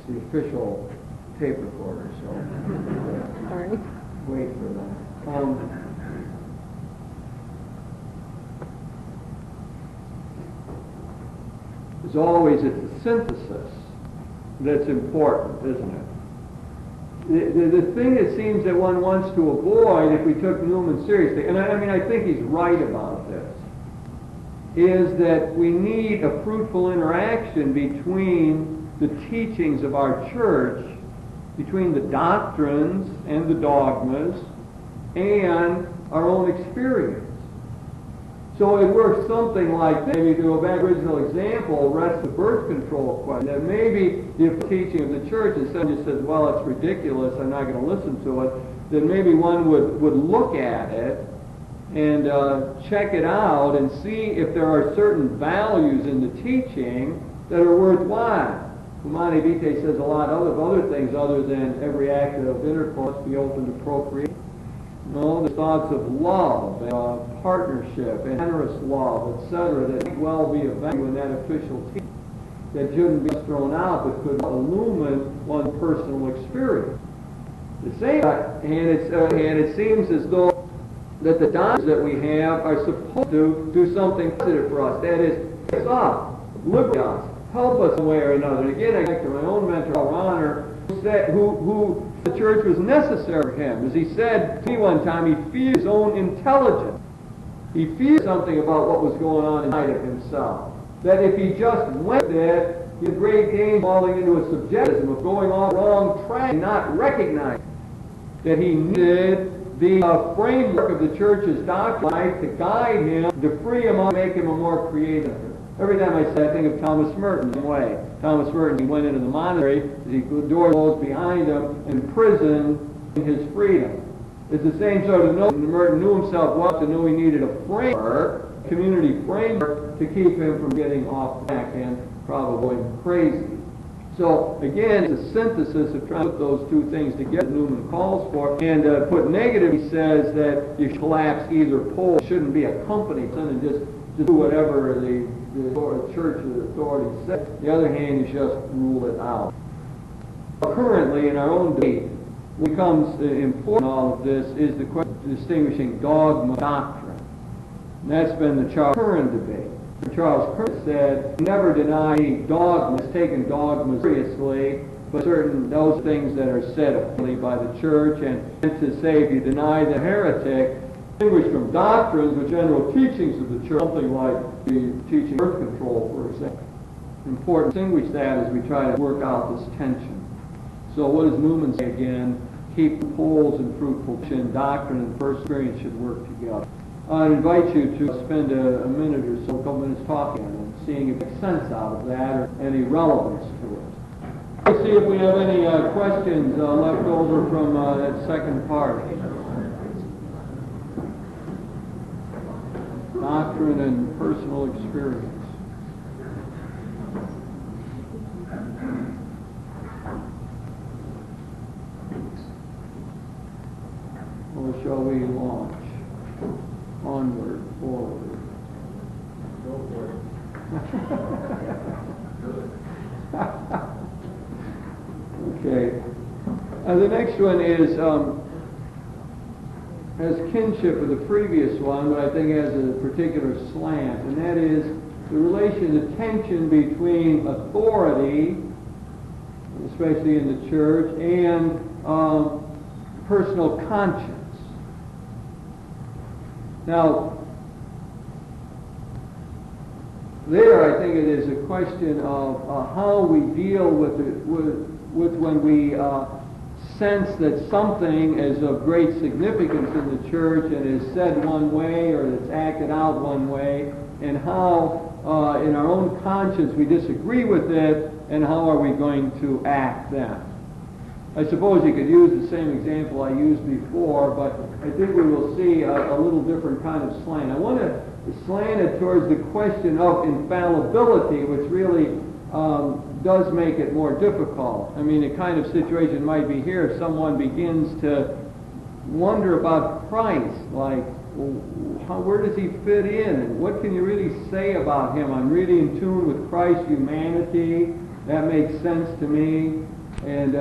the official tape recorder, so Sorry. wait for that. As always, it's the synthesis that's important, isn't it? The thing it seems that one wants to avoid if we took Newman seriously, and I think he's right about this, is that we need a fruitful interaction between the teachings of our church, between the doctrines and the dogmas, and our own experience. So it works something like this. Maybe to go back to the original example, rest the birth control question. That maybe if the teaching of the church is someone just says, well, it's ridiculous, I'm not going to listen to it, then maybe one would look at it and check it out and see if there are certain values in the teaching that are worthwhile. Humane Vitae says a lot of other things other than every act of intercourse be open to procreation. No, the thoughts of love, and, partnership, and generous love, etc., that might well be of value in that official teaching, that shouldn't be thrown out, but could illumine one's personal experience. The same, and it seems as though that the doctrines that we have are supposed to do something positive for us. That is, pick us up, liberate us, help us in one way or another. And again, I go back to my own mentor, Honor, who the church was necessary for him. As he said to me one time, he feared his own intelligence. He feared something about what was going on inside of himself. That if he just went with it, he had great danger of falling into a subjectivism, of going off the wrong track and not recognizing that he needed the framework of the church's doctrine to guide him, to free him up, make him a more creative. Every time I say, I think of Thomas Merton in the way. Thomas Merton, he went into the monastery, the door closed behind him, and imprisoned in his freedom. It's the same sort of notion. Merton knew himself well to know he needed a framework, a community framework, to keep him from getting off track and probably crazy. So again, it's a synthesis of trying to put those two things together Newman calls for. And put negative, he says that you collapse either pole. It shouldn't be a company, and just do whatever the church authority says. On the other hand, you just rule it out. Currently, in our own debate, what becomes important in all of this is the question of distinguishing dogma and doctrine. And that's been the Charles Curran debate. Charles Curran said, never deny any dogmas, taking dogmas seriously, but certain those things that are said officially by the church, and to say if you deny the heretic, distinguished from doctrines, the general teachings of the church, something like the teaching of birth control, for example. It's important to distinguish that as we try to work out this tension. So what does Newman say again? Keep poles and fruitful teaching, doctrine and personal experience should work together. I invite you to spend a minute or so, a couple minutes talking and seeing if it makes sense out of that or any relevance to it. Let's see if we have any questions left over from that second part. Doctrine and personal experience. Or shall we launch? Onward, forward. Go for it. Okay. The next one is has kinship with the previous one, but I think has a particular slant, and that is the relation, the tension between authority, especially in the church, and personal conscience. Now, there I think it is a question of how we deal with when we sense that something is of great significance in the church and is said one way or it's acted out one way, and how in our own conscience we disagree with it, and how are we going to act then. I suppose you could use the same example I used before, but I think we will see a little different kind of slant. I want to slant it towards the question of infallibility, which really does make it more difficult. I mean, a kind of situation might be here if someone begins to wonder about Christ, like, well, where does he fit in? And what can you really say about him? I'm really in tune with Christ's humanity. That makes sense to me. And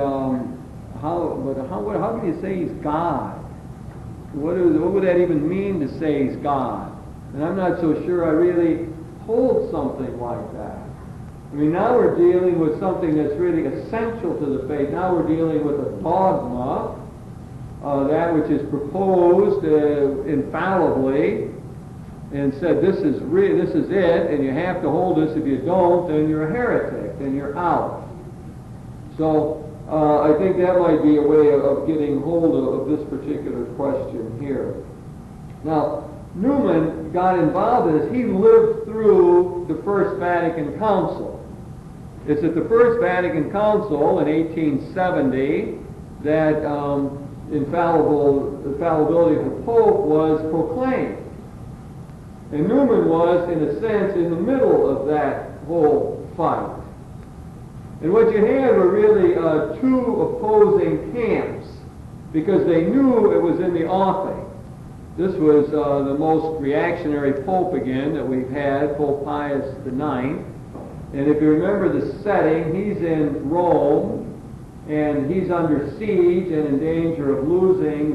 how can you say he's God? What would that even mean to say he's God? And I'm not so sure I really hold something like that. I mean, now we're dealing with something that's really essential to the faith. Now we're dealing with a dogma, that which is proposed infallibly, and said this is it, and you have to hold this. If you don't, then you're a heretic, then you're out. So I think that might be a way of getting hold of this particular question here. Now, Newman got involved in this. He lived through the First Vatican Council. It's at the First Vatican Council in 1870 that infallibility of the Pope was proclaimed. And Newman was, in a sense, in the middle of that whole fight. And what you had were really two opposing camps, because they knew it was in the offing. This was the most reactionary pope again that we've had, Pope Pius IX. And if you remember the setting, he's in Rome, and he's under siege and in danger of losing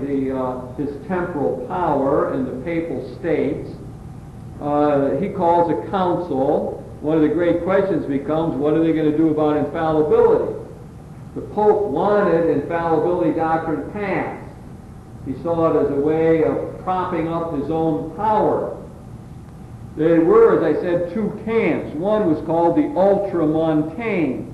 his temporal power in the papal states. He calls a council. One of the great questions becomes, what are they going to do about infallibility? The Pope wanted infallibility doctrine passed. He saw it as a way of propping up his own power. There were, as I said, two camps. One was called the Ultramontanes.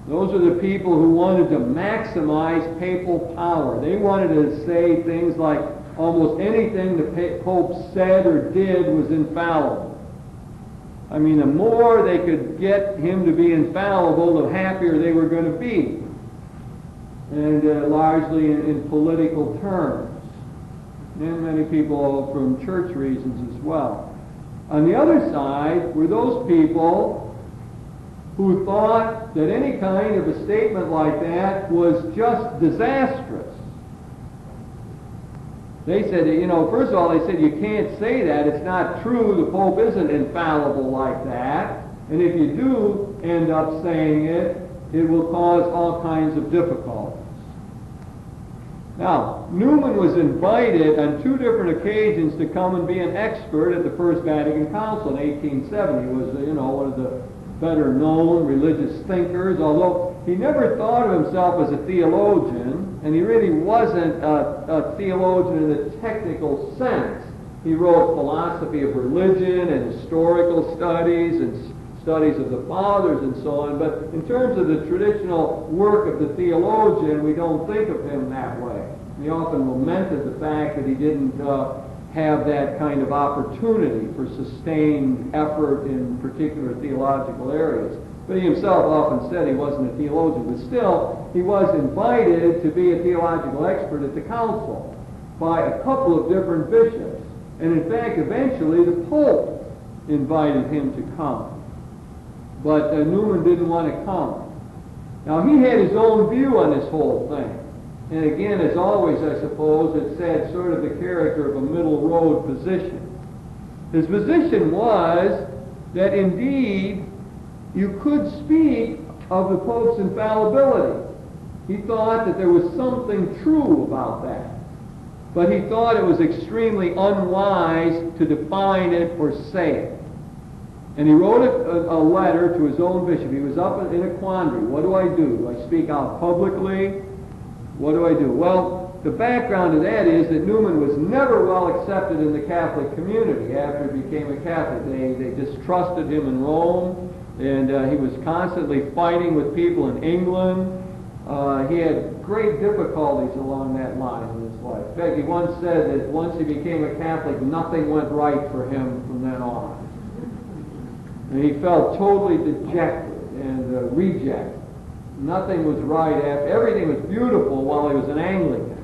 Those are the people who wanted to maximize papal power. They wanted to say things like almost anything the Pope said or did was infallible. I mean, the more they could get him to be infallible, the happier they were going to be. And largely in political terms. And many people from church reasons as well. On the other side were those people who thought that any kind of a statement like that was just disastrous. They said, first of all, they said, you can't say that. It's not true. The Pope isn't infallible like that. And if you do end up saying it, it will cause all kinds of difficulties. Now, Newman was invited on two different occasions to come and be an expert at the First Vatican Council in 1870. He was, one of the better known religious thinkers, although he never thought of himself as a theologian, and he really wasn't a theologian in the technical sense. He wrote philosophy of religion and historical studies and studies of the fathers and so on, but in terms of the traditional work of the theologian, we don't think of him that way. He often lamented the fact that he didn't have that kind of opportunity for sustained effort in particular theological areas. But he himself often said he wasn't a theologian, but still, he was invited to be a theological expert at the council by a couple of different bishops. And in fact, eventually the Pope invited him to come. But Newman didn't want to come. Now, he had his own view on this whole thing. And again, as always, I suppose, it said sort of the character of a middle road position. His position was that indeed you could speak of the Pope's infallibility. He thought that there was something true about that. But he thought it was extremely unwise to define it or say it. And he wrote a letter to his own bishop. He was up in a quandary. What do I do? Do I speak out publicly? What do I do? Well, the background to that is that Newman was never well accepted in the Catholic community after he became a Catholic. They distrusted him in Rome, and he was constantly fighting with people in England. He had great difficulties along that line in his life. In fact, he once said that once he became a Catholic, nothing went right for him from then on. And he felt totally dejected and rejected. Nothing was right after. Everything was beautiful while he was an Anglican.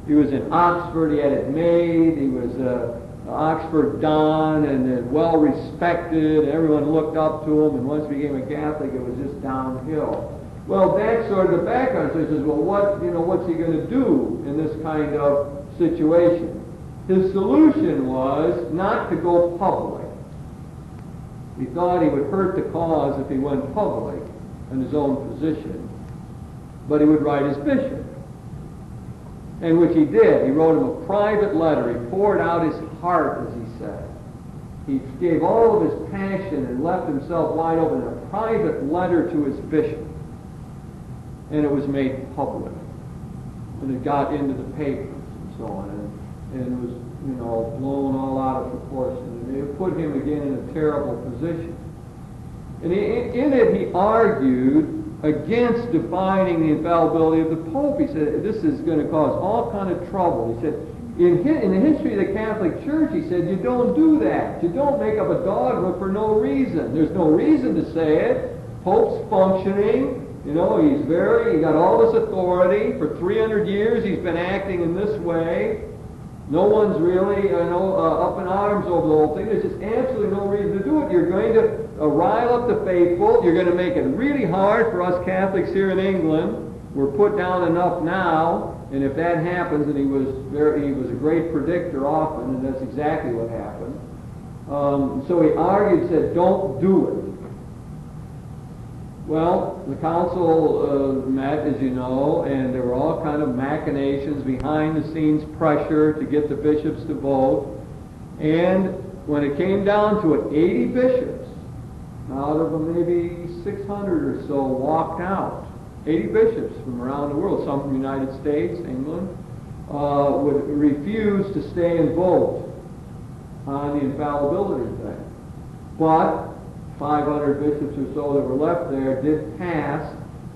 He was in Oxford. He had it made. He was an Oxford Don and well respected. Everyone looked up to him. And once he became a Catholic, it was just downhill. Well, that's sort of the background. So he says, well, what's he going to do in this kind of situation? His solution was not to go public. He thought he would hurt the cause if he went public in his own position. but he would write his bishop. And which he did. He wrote him a private letter. He poured out his heart, as he said. He gave all of his passion and left himself wide open in a private letter to his bishop. And it was made public. And it got into the papers and so on. And it was, blown all out of proportion. And it put him again in a terrible position. And in it he argued against defining the infallibility of the Pope. He said, this is going to cause all kind of trouble. He said, in the history of the Catholic Church, he said, you don't do that. You don't make up a dogma for no reason. There's no reason to say it. Pope's functioning. He got all this authority. For 300 years he's been acting in this way. No one's really, up in arms over the whole thing. There's just absolutely no reason to do it. You're going to rile up the faithful. You're going to make it really hard for us Catholics here in England. We're put down enough now, and if that happens, and he was a great predictor often, and that's exactly what happened. So he argued, said, don't do it. Well, the council met, as you know, and there were all kind of machinations, behind-the-scenes pressure to get the bishops to vote. And when it came down to it, 80 bishops, out of maybe 600 or so, walked out. 80 bishops from around the world, some from the United States, England, would refuse to stay and vote on the infallibility thing. But 500 bishops or so that were left there did pass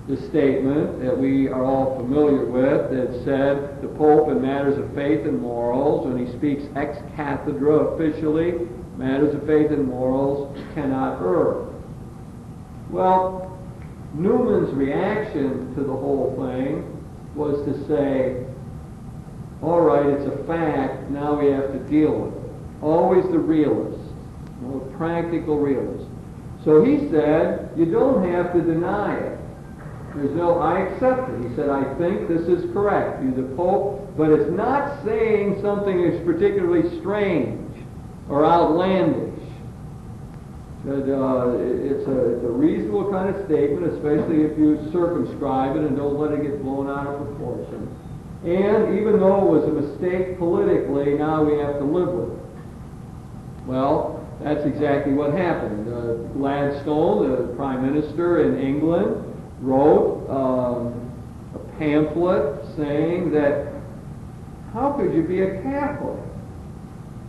the statement that we are all familiar with that said the Pope in matters of faith and morals, when he speaks ex cathedra officially, matters of faith and morals cannot err. Well, Newman's reaction to the whole thing was to say, all right, it's a fact, now we have to deal with it. Always the realist, the practical realist. So he said, you don't have to deny it. I accept it. He said, I think this is correct. You're the Pope, but it's not saying something that's particularly strange or outlandish. It's a reasonable kind of statement, especially if you circumscribe it and don't let it get blown out of proportion. And even though it was a mistake politically, now we have to live with it. Well, that's exactly what happened. Gladstone, the Prime Minister in England, wrote a pamphlet saying that, how could you be a Catholic?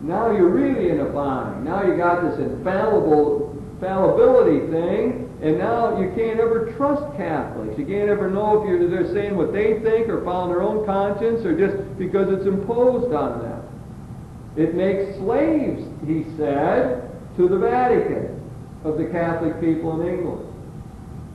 Now you're really in a bind. Now you got this infallibility thing, and now you can't ever trust Catholics. You can't ever know if they're saying what they think or following their own conscience or just because it's imposed on them. It makes slaves, he said, to the Vatican of the Catholic people in England.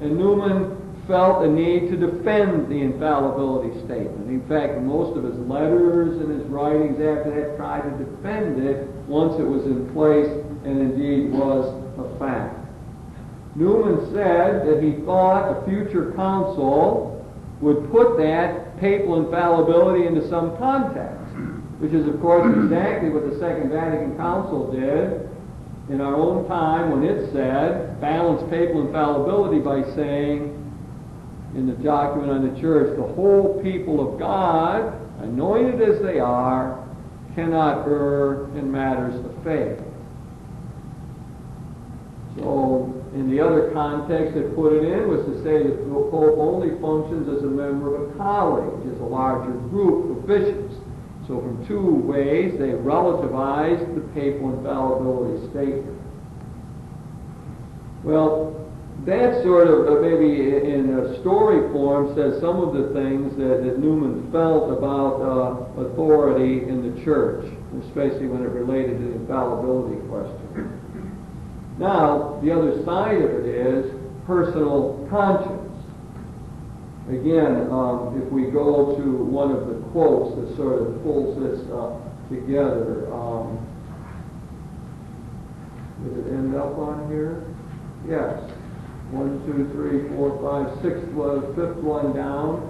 And Newman felt a need to defend the infallibility statement. In fact, most of his letters and his writings after that tried to defend it once it was in place and indeed was a fact. Newman said that he thought a future council would put that papal infallibility into some context, which is, of course, exactly what the Second Vatican Council did in our own time when it said, balance papal infallibility by saying, in the document on the church, the whole people of God, anointed as they are, cannot err in matters of faith. So, in the other context that put it in was to say that the Pope only functions as a member of a college, as a larger group of bishops. So from two ways, they relativized the papal infallibility statement. Well, that sort of, maybe in a story form, says some of the things that Newman felt about authority in the church, especially when it related to the infallibility question. Now, the other side of it is personal conscience. Again, if we go to one of the quotes that sort of pulls this together, did it end up on here? Yes. 1, 2, 3, 4, 5, 6, fifth one down.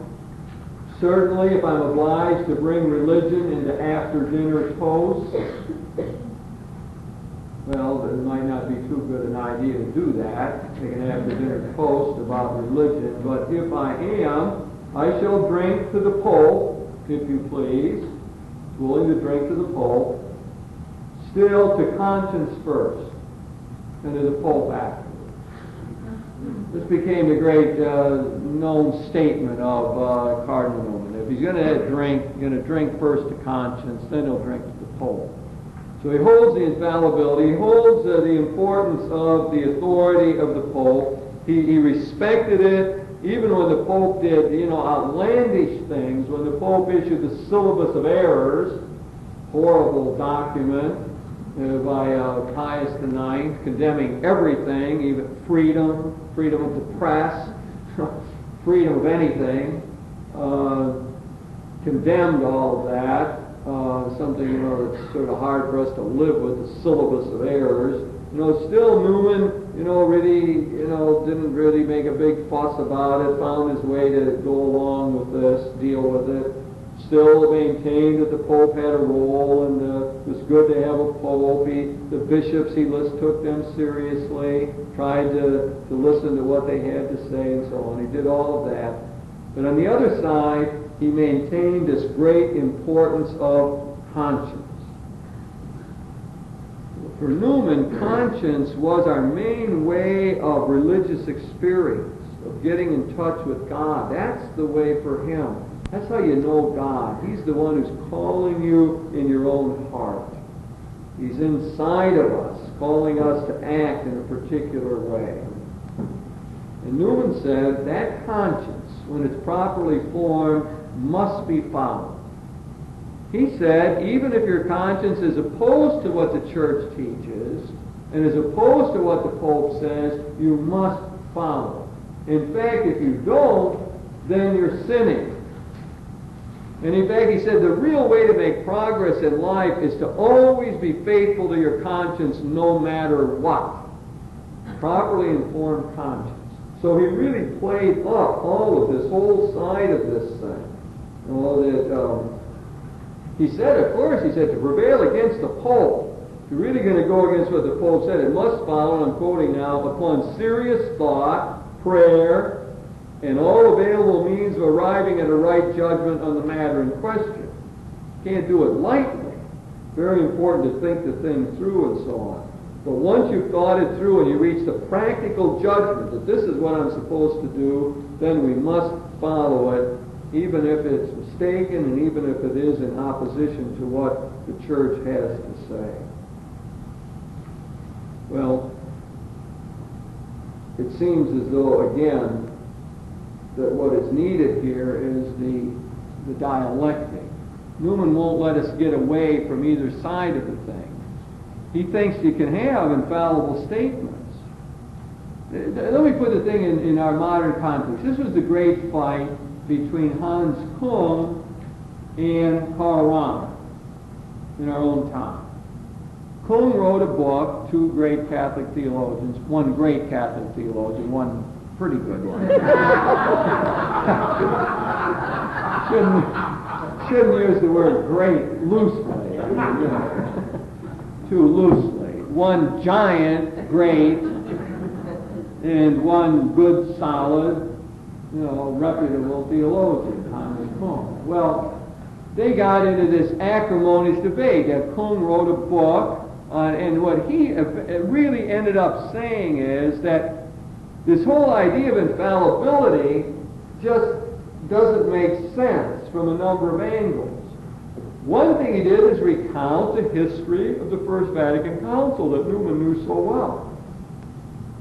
Certainly, if I'm obliged to bring religion into after-dinner toasts, well, it might not be too good an idea to do that, make an after-dinner toast about religion, but if I am, I shall drink to the Pope, if you please, willing to drink to the Pope, still to conscience first, and to the Pope afterwards. This became the great known statement of Cardinal Newman. If he's going to drink, he's going to drink first to conscience, then he'll drink to the Pope. So he holds the infallibility, he holds the importance of the authority of the Pope. He respected it, even when the Pope did, outlandish things, when the Pope issued the Syllabus of Errors, horrible document by Pius IX, condemning everything, even freedom of the press, freedom of anything, condemned all of that. Something, that's sort of hard for us to live with, the Syllabus of Errors. Still Newman, really, didn't really make a big fuss about it, found his way to go along with this, deal with it. Still maintained that the Pope had a role, and it was good to have a Pope. The bishops, he took them seriously, tried to listen to what they had to say, and so on. He did all of that. But on the other side, he maintained this great importance of conscience. For Newman, conscience was our main way of religious experience, of getting in touch with God. That's the way for him. That's how you know God. He's the one who's calling you in your own heart. He's inside of us, calling us to act in a particular way. And Newman said that conscience, when it's properly formed, must be followed. He said, even if your conscience is opposed to what the church teaches, and is opposed to what the Pope says, you must follow. In fact, if you don't, then you're sinning. And in fact, he said, the real way to make progress in life is to always be faithful to your conscience no matter what. Properly informed conscience. So he really played up all of this, whole side of this thing. He said, of course, he said, to prevail against the Pope, if you're really going to go against what the Pope said, it must follow, and I'm quoting now, upon serious thought, prayer, and all available means of arriving at a right judgment on the matter in question. Can't do it lightly. Very important to think the thing through and so on. But once you've thought it through and you reach the practical judgment that this is what I'm supposed to do, then we must follow it, even if it's mistaken and even if it is in opposition to what the church has to say. Well, it seems as though, again, that what is needed here is the dialectic. Newman won't let us get away from either side of the thing. He thinks you can have infallible statements. Let me put the thing in our modern context. This was the great fight between Hans Kung and Karl Rahner in our own time. Kung wrote a book, two great Catholic theologians, one great Catholic theologian, one pretty good one. shouldn't use the word great loosely. Too loosely. One giant, great, and one good, solid, reputable theologian, Hans Kung. Well, they got into this acrimonious debate. That Kung wrote a book, and what he really ended up saying is that this whole idea of infallibility just doesn't make sense from a number of angles. One thing he did is recount the history of the First Vatican Council that Newman knew so well.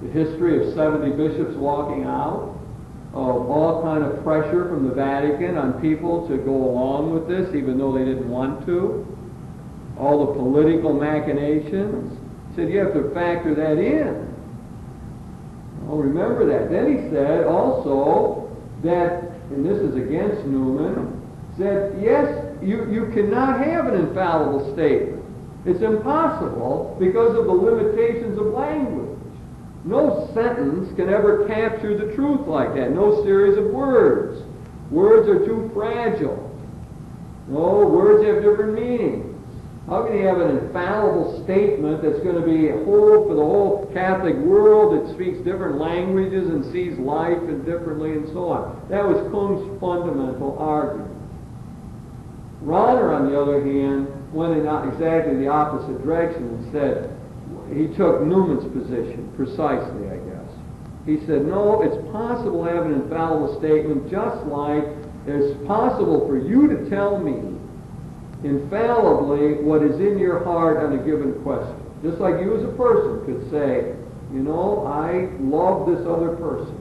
The history of 70 bishops walking out, of all kind of pressure from the Vatican on people to go along with this, even though they didn't want to. All the political machinations. He said you have to factor that in. Well, remember that. Then he said also that, and this is against Newman, said, yes, you cannot have an infallible statement. It's impossible because of the limitations of language. No sentence can ever capture the truth like that. No series of words. Words are too fragile. No, words have different meanings. How can you have an infallible statement that's going to be hold for the whole Catholic world that speaks different languages and sees life differently and so on? That was Kung's fundamental argument. Rahner, on the other hand, went in exactly the opposite direction and said, he took Newman's position precisely, I guess. He said, no, it's possible to have an infallible statement just like it's possible for you to tell me infallibly what is in your heart on a given question. Just like you as a person could say, you know, I love this other person.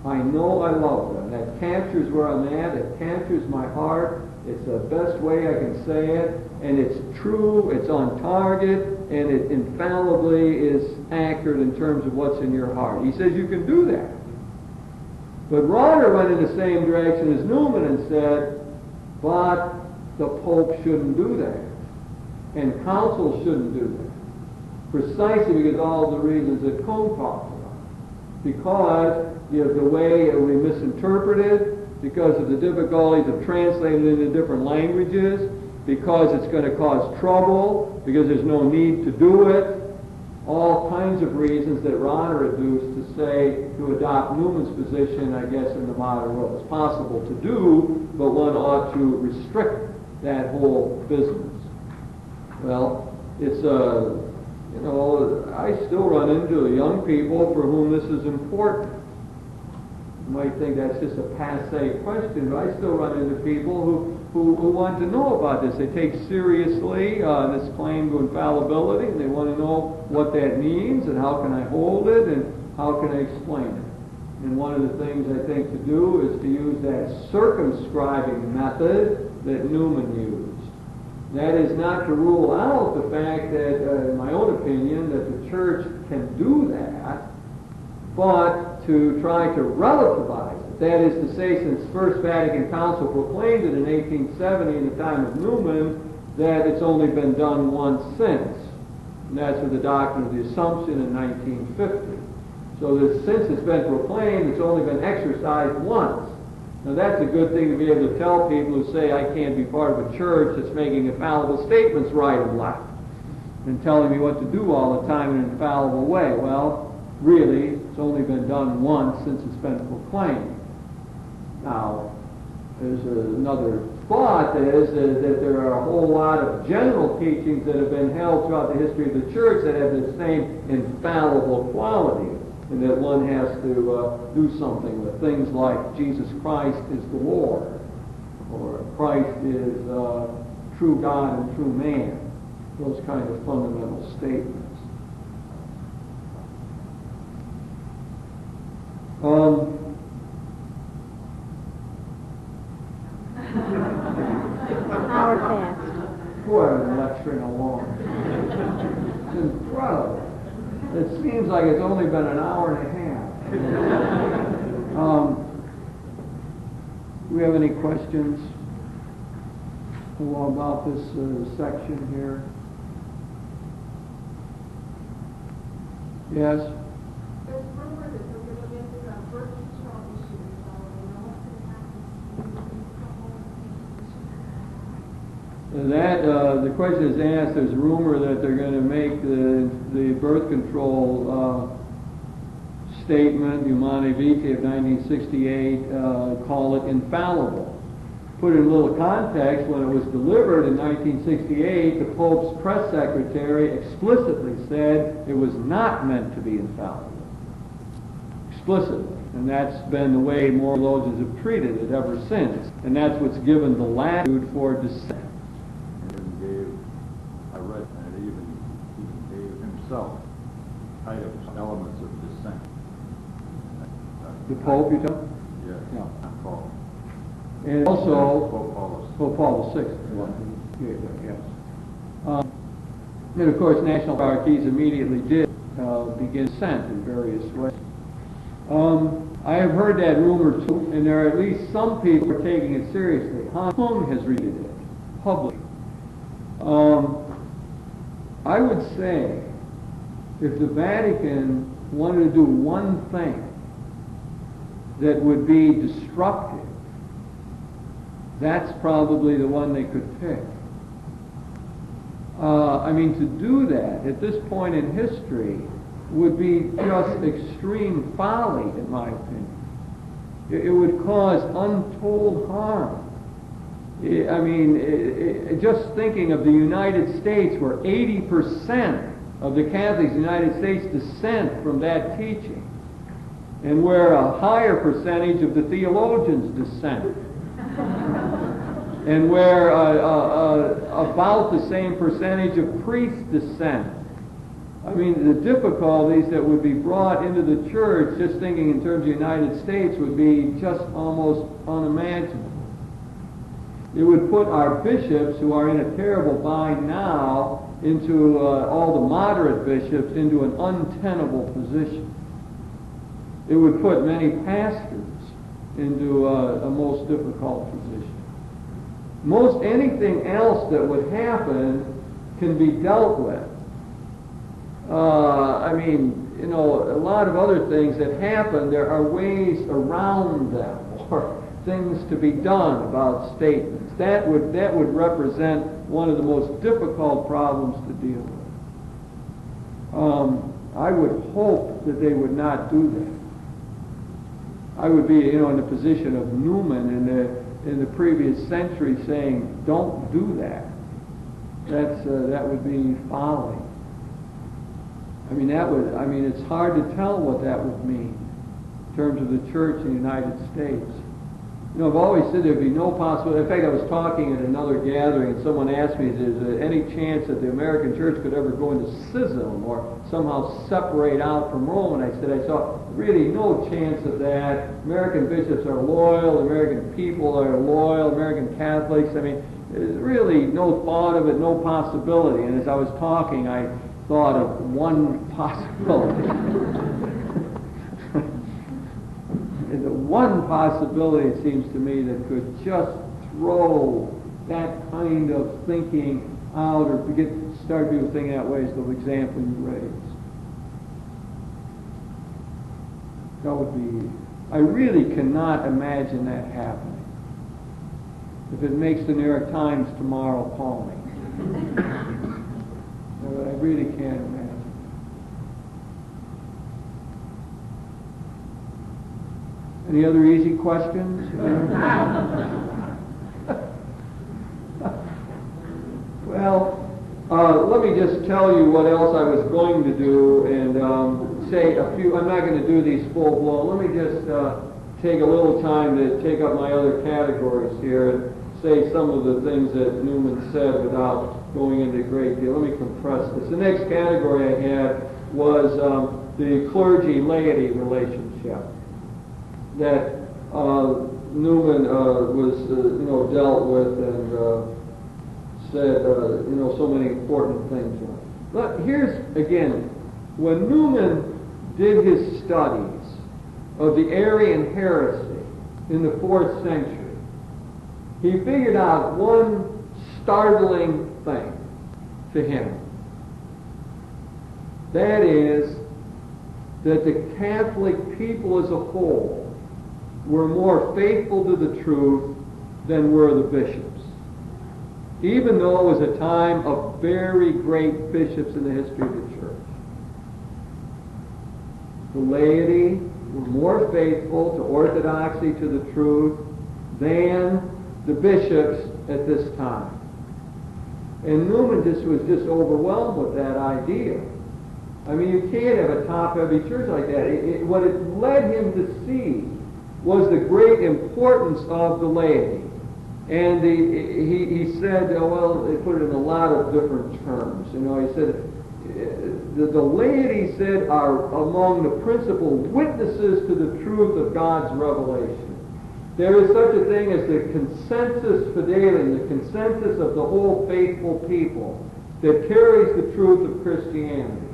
I know I love them. That captures where I'm at. It captures my heart. It's the best way I can say it. And it's true, it's on target, and it infallibly is accurate in terms of what's in your heart. He says you can do that. But Rahner went in the same direction as Newman and said, but the Pope shouldn't do that. And councils shouldn't do that. Precisely because of all the reasons that Kung talked about. Because you have the way it will be misinterpreted, because of the difficulties of translating it into different languages, because it's going to cause trouble, because there's no need to do it. All kinds of reasons that Rahner adduced to say, to adopt Newman's position, I guess, in the modern world. It's possible to do, but one ought to restrict that whole business. Well, it's you know, I still run into young people for whom this is important. You might think that's just a passé question, but I still run into people who want to know about this. They take seriously this claim to infallibility, and they want to know what that means, and how can I hold it, and how can I explain it. And one of the things I think to do is to use that circumscribing method that Newman used. That is not to rule out the fact that, in my own opinion, that the Church can do that, but to try to relativize it. That is to say, since First Vatican Council proclaimed it in 1870 in the time of Newman, that it's only been done once since. And that's with the doctrine of the Assumption in 1950. So that since it's been proclaimed, it's only been exercised once. Now that's a good thing to be able to tell people who say, I can't be part of a church that's making infallible statements right and left, and telling me what to do all the time in an infallible way. Well, really, it's only been done once since it's been proclaimed. Now, there's another thought is that there are a whole lot of general teachings that have been held throughout the history of the church that have the same infallible quality, and that one has to do something with things like Jesus Christ is the Lord, or Christ is true God and true man, those kind of fundamental statements. Hour past. Boy, I've been lecturing along. It's incredible. It seems like it's only been an hour and a half. Do we have any questions about this section here? Yes? There's rumor that they're going to get the birth control issue, so you know what's going to happen. That the question is asked. There's rumor that they're going to make the birth control statement, Humanae Vitae of 1968, call it infallible. Put in a little context, when it was delivered in 1968, the Pope's press secretary explicitly said it was not meant to be infallible. Explicitly. And that's been the way more theologians have treated it ever since. And that's what's given the latitude for dissent. I read that he even gave himself kind of elements of dissent. The Pope, you tell? Yes, Yeah. not Paul. And also, Pope Paul Paul VI. Yes. And of course, national hierarchies immediately did begin dissent in various ways. I have heard that rumor too, and there are at least some people who are taking it seriously. Han Kung has repeated it publicly. I would say, if the Vatican wanted to do one thing that would be destructive, that's probably the one they could pick. I mean, to do that at this point in history would be just extreme folly, in my opinion. It would cause untold harm. I mean, just thinking of the United States, where 80% of the Catholics in the United States dissent from that teaching, and where a higher percentage of the theologians dissent, and where about the same percentage of priests dissent. I mean, the difficulties that would be brought into the church, just thinking in terms of the United States, would be just almost unimaginable. It would put our bishops, who are in a terrible bind now, into all the moderate bishops, into an untenable position. It would put many pastors into a most difficult position. Most anything else that would happen can be dealt with. I mean, you know, a lot of other things that happen, there are ways around them, or things to be done about statements. That would represent one of the most difficult problems to deal with. I would hope that they would not do that. I would be, you know, in the position of Newman in the previous century, saying, "Don't do that." That would be folly. I mean, it's hard to tell what that would mean in terms of the church in the United States. You know, I've always said there'd be no possibility. In fact, I was talking at another gathering, and someone asked me, is there any chance that the American church could ever go into schism or somehow separate out from Rome? And I said, I saw really no chance of that. American bishops are loyal. American people are loyal. American Catholics. I mean, there's really no thought of it, no possibility. And as I was talking, I thought of one possibility. And the one possibility, it seems to me, that could just throw that kind of thinking out, or start people thinking that way, is the example you raised. That would be, I really cannot imagine that happening. If it makes the New York Times tomorrow, call me. I really can't imagine. Any other easy questions? Well, let me just tell you what else I was going to do, and say a few. I'm not going to do these full blown. Let me just take a little time to take up my other categories here and say some of the things that Newman said without going into a great deal. Let me compress this. The next category I had was the clergy-laity relationship that Newman was, dealt with, and said, so many important things. But here's, again, when Newman did his studies of the Arian heresy in the 4th century, he figured out one startling thing to him. That is that the Catholic people as a whole were more faithful to the truth than were the bishops, even though it was a time of very great bishops in the history of the church. The laity were more faithful to orthodoxy, to the truth, than the bishops at this time. And Newman was just overwhelmed with that idea. I mean, you can't have a top-heavy church like that. What it led him to see was the great importance of the laity. And he said, well, they put it in a lot of different terms. He said, the laity, said, are among the principal witnesses to the truth of God's revelation. There is such a thing as the consensus fidelium, the consensus of the whole faithful people that carries the truth of Christianity.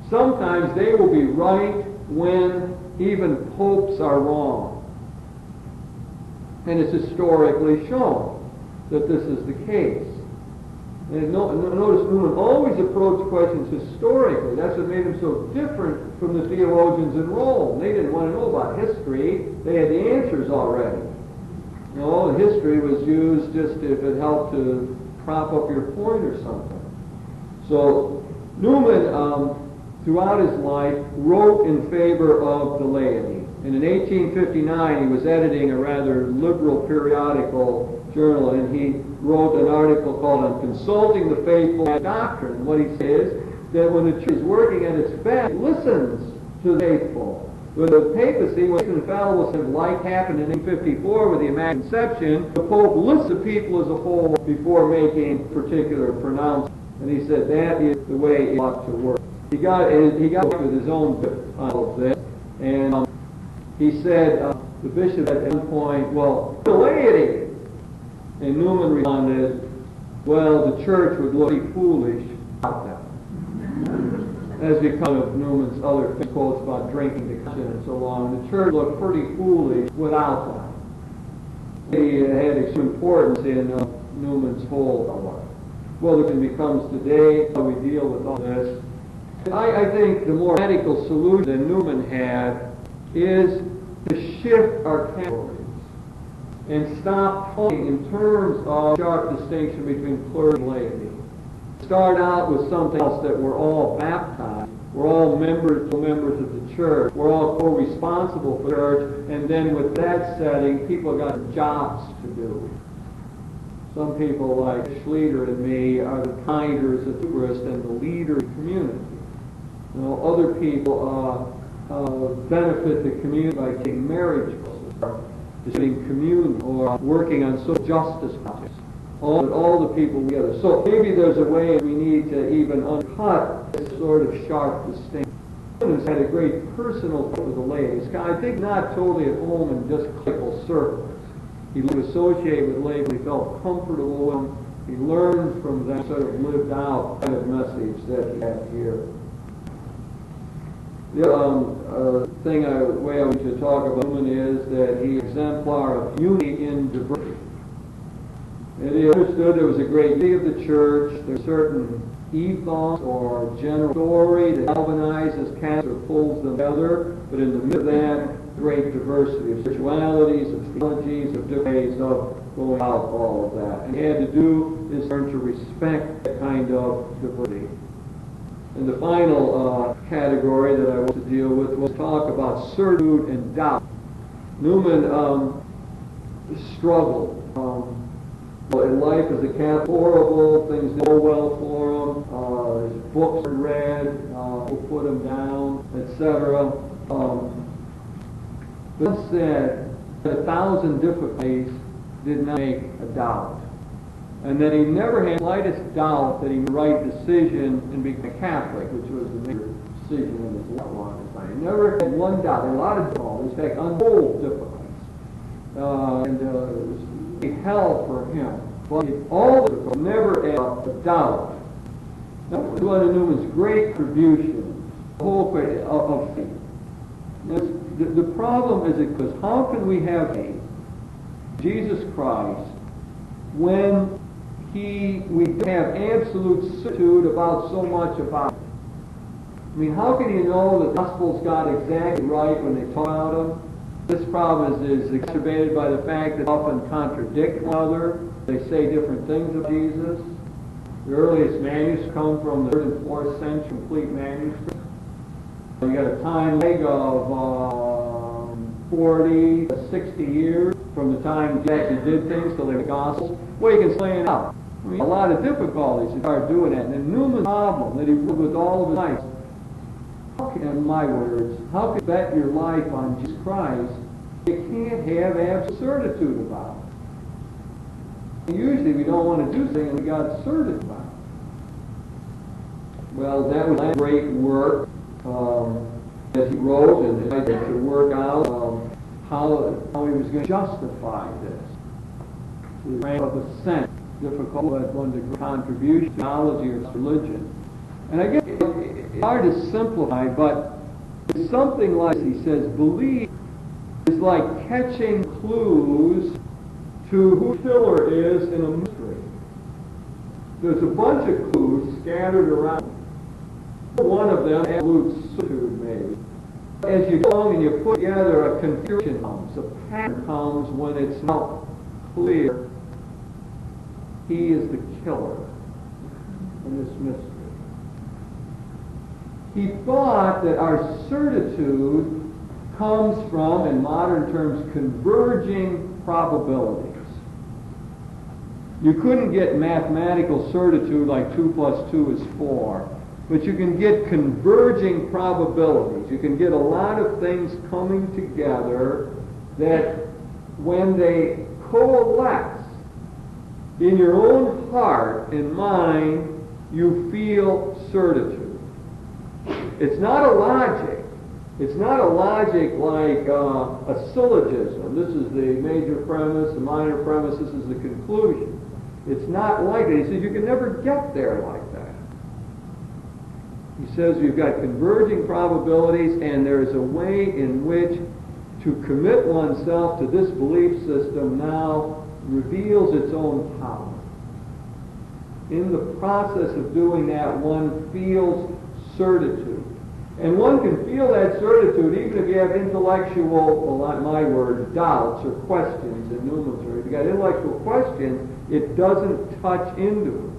Sometimes they will be right when even popes are wrong. And it's historically shown that this is the case. And notice Newman always approached questions historically. That's what made him so different from the theologians in Rome. They didn't want to know about history. They had the answers already. History was used just if it helped to prop up your point or something. So Newman, throughout his life, wrote in favor of the laity. And in 1859, he was editing a rather liberal periodical journal, and he wrote an article called On Consulting the Faithful Doctrine. And what he says that when the church is working at its best, it listens to the faithful. When the papacy was infallible, like happened in 1854 with the Immaculate Conception, the Pope lists the people as a whole before making particular pronouncements. And he said that is the way it ought to work. He got with his own bit on all of this, and he said, the bishop at one point, well, the laity. And Newman responded, well, the church would look pretty foolish without them. As because of Newman's other quotes about drinking decoction and so on, the church looked pretty foolish without them. He had extreme importance in Newman's whole life. Well, it becomes today how we deal with all this. I think the more radical solution that Newman had is to shift our categories and stop talking in terms of sharp distinction between clergy and laity. Start out with something else, that we're all baptized, we're all members of the church, we're all co-responsible for the church, and then with that setting, people got jobs to do. Some people like Schleter and me are the kinders, the tourists, and the leader of the community. You know, other people benefit the community by taking marriage courses, or distributing communion, or working on social justice projects. All the people together. So maybe there's a way we need to even uncut this sort of sharp distinction. He's had a great personal with the ladies. I think not totally at home in just clerical circles. He would associate with ladies. He felt comfortable with them. He learned from them, sort of lived out the kind of message that he had here. The way I want to talk about Newman is that he is an exemplar of unity in diversity. It is understood there was a great unity of the church. There's a certain ethos or general story that galvanizes Catholics or pulls them together, but in the middle of that, great diversity of spiritualities, of theologies, of different ways of going out all of that. And he had to do is learn to respect that kind of diversity. And the final category that I want to deal with was talk about certitude and doubt. Newman struggled. In life as a Catholic, horrible, things didn't go well for him, his books were read, people put him down, etc. But said that 1,000 difficulties did not make a doubt. And that he never had the slightest doubt that he made the right decision in becoming a Catholic, which was the major decision in his life long time. He never had one doubt. There were a lot of difficulties, in fact, untold difficulties. It was hell for him. But all of it never had a doubt. That was one of Newman's great contributions, the whole of faith. The problem is because how can we have faith in Jesus Christ when we have absolute certitude about so much about him? I mean, how can you know the Gospels got exactly right when they talk about him? This problem is exacerbated by the fact that they often contradict one another. They say different things of Jesus. The earliest manuscripts come from the 3rd and 4th century, complete manuscripts. You got a time lag of 40 to 60 years from the time Jesus actually did things till the Gospels. Well, you can explain it out. I mean, a lot of difficulties to start doing that. And Newman's problem that he lived with all of his life, in my words, how can you bet your life on Jesus Christ? You can't have absolute certitude about it. Usually we don't want to do something and we got certitude about it. Well, that was a great work that he wrote and tried to work out how he was going to justify this. The rank of assent, difficult, but one of the contributions to theology or religion. And I guess it's hard to simplify, but it's something like, he says, belief is like catching clues to who the killer is in a mystery. There's a bunch of clues scattered around. One of them, absolute certitude, maybe. As you go along and you put together, a confusion comes, a pattern comes when it's not clear. He is the killer in this mystery. he thought that our certitude comes from, in modern terms, converging probabilities. You couldn't get mathematical certitude like 2 plus 2 is 4, but you can get converging probabilities. You can get a lot of things coming together that when they coalesce in your own heart and mind, you feel certitude. It's not a logic. It's not a logic like a syllogism. This is the major premise, the minor premise, this is the conclusion. It's not like it. He says you can never get there like that. He says you've got converging probabilities, and there is a way in which to commit oneself to this belief system now reveals its own power. In the process of doing that, one feels certitude. And one can feel that certitude even if you have intellectual, well, not my word, doubts or questions in Newman's word. If you've got intellectual questions, it doesn't touch into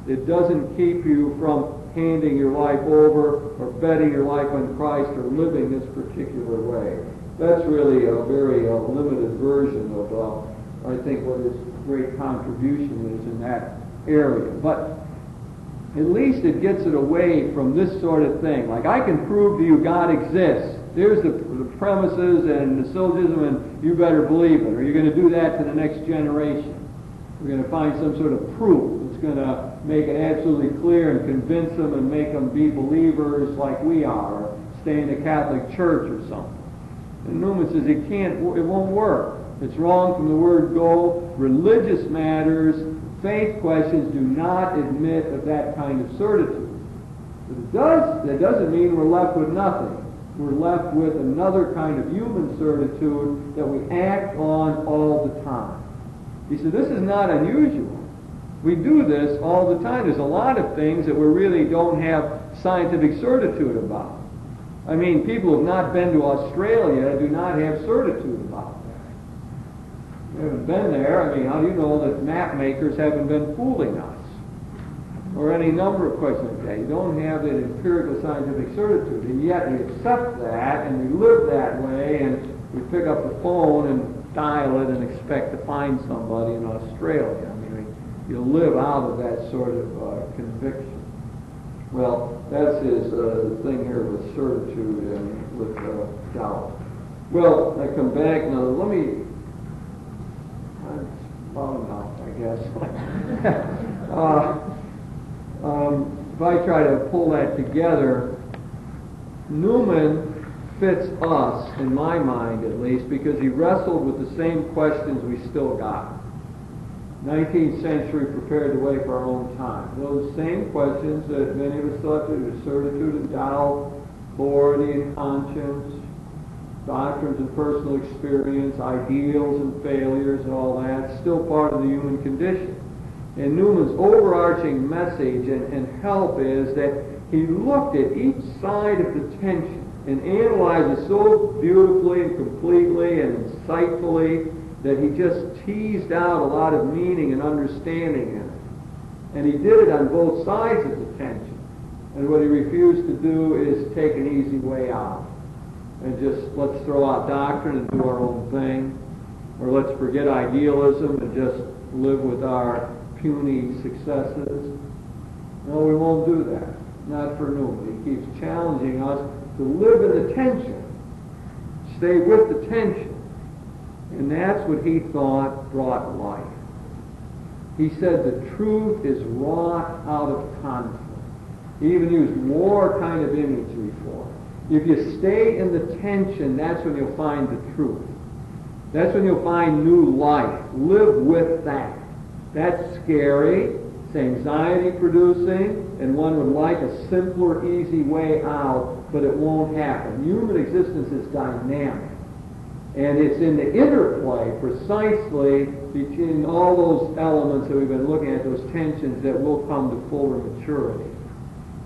it. It doesn't keep you from handing your life over or betting your life on Christ or living this particular way. That's really a very limited version of, I think, what his great contribution is in that area. But at least it gets it away from this sort of thing. Like, I can prove to you God exists. There's the premises and the syllogism, and you better believe it, or you're going to do that to the next generation. We're going to find some sort of proof that's going to make it absolutely clear and convince them and make them be believers like we are, or stay in the Catholic Church or something. And Newman says it won't work. It's wrong from the word go. Religious matters, faith questions do not admit of that kind of certitude. But that doesn't mean we're left with nothing. We're left with another kind of human certitude that we act on all the time. He said, this is not unusual. We do this all the time. There's a lot of things that we really don't have scientific certitude about. I mean, people who have not been to Australia do not have certitude about that. You haven't been there. I mean, how do you know that map makers haven't been fooling us? Or any number of questions like that. You don't have that empirical scientific certitude. And yet we accept that and we live that way, and we pick up the phone and dial it and expect to find somebody in Australia. I mean, you live out of that sort of conviction. Well, that's his thing here with certitude and with doubt. Well, I come back now. Let me. I'm falling off, I guess. If I try to pull that together, Newman fits us, in my mind at least, because he wrestled with the same questions we still got. 19th century prepared the way for our own time. Those same questions that many of us still have to do: certitude and doubt, authority and conscience, doctrines and personal experience, ideals and failures and all that, still part of the human condition. And Newman's overarching message and help is that he looked at each side of the tension and analyzed it so beautifully and completely and insightfully that he just teased out a lot of meaning and understanding in it. And he did it on both sides of the tension. And what he refused to do is take an easy way out and just let's throw out doctrine and do our own thing, or let's forget idealism and just live with our puny successes. No, we won't do that. Not for Newman. He keeps challenging us to live in the tension. Stay with the tension. And that's what he thought brought life. He said the truth is wrought out of conflict. He even used war kind of imagery for it. If you stay in the tension, that's when you'll find the truth. That's when you'll find new life. Live with that. That's scary. It's anxiety-producing, and one would like a simpler, easy way out, but it won't happen. Human existence is dynamic. And it's in the interplay, precisely, between all those elements that we've been looking at, those tensions, that will come to fuller maturity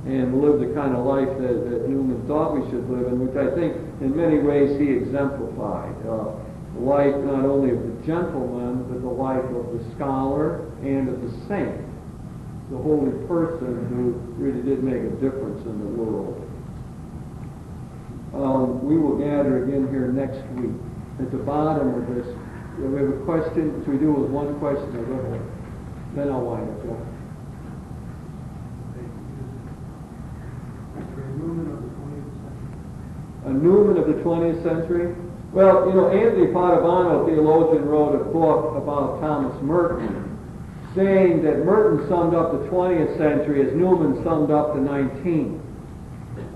and live the kind of life that Newman thought we should live, and which I think in many ways he exemplified. The life not only of the gentleman, but the life of the scholar and of the saint, the holy person who really did make a difference in the world. We will gather again here next week. At the bottom of this, we have a question. Should we do it with one question? Or go ahead. Then I'll wind up. Yeah. A Newman of the 20th century? Well, Anthony Padovano, theologian, wrote a book about Thomas Merton, saying that Merton summed up the 20th century as Newman summed up the 19th.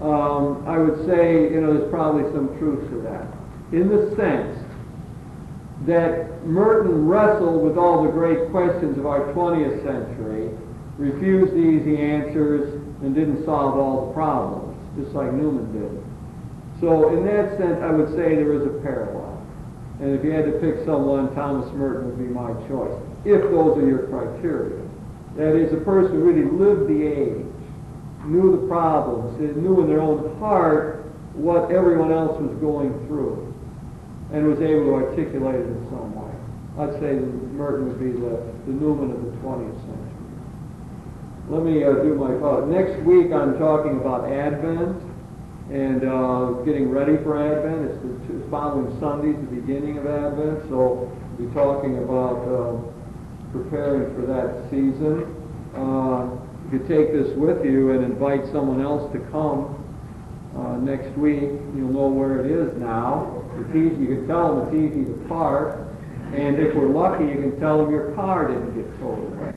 I would say, there's probably some truth to that, in the sense that Merton wrestled with all the great questions of our 20th century, refused the easy answers, and didn't solve all the problems, just like Newman did. So in that sense, I would say there is a parallel. And if you had to pick someone, Thomas Merton would be my choice, if those are your criteria. That is, a person who really lived the age, knew the problems, knew in their own heart what everyone else was going through, and was able to articulate it in some way. I'd say that Merton would be the Newman of the 20th century. Let me do my thought. Next week I'm talking about Advent and getting ready for Advent. It's following Sunday's the beginning of Advent, so we'll be talking about preparing for that season. You could take this with you and invite someone else to come next week. You'll know where it is now. You can tell them it's easy to park, and if we're lucky, you can tell them your car didn't get towed away.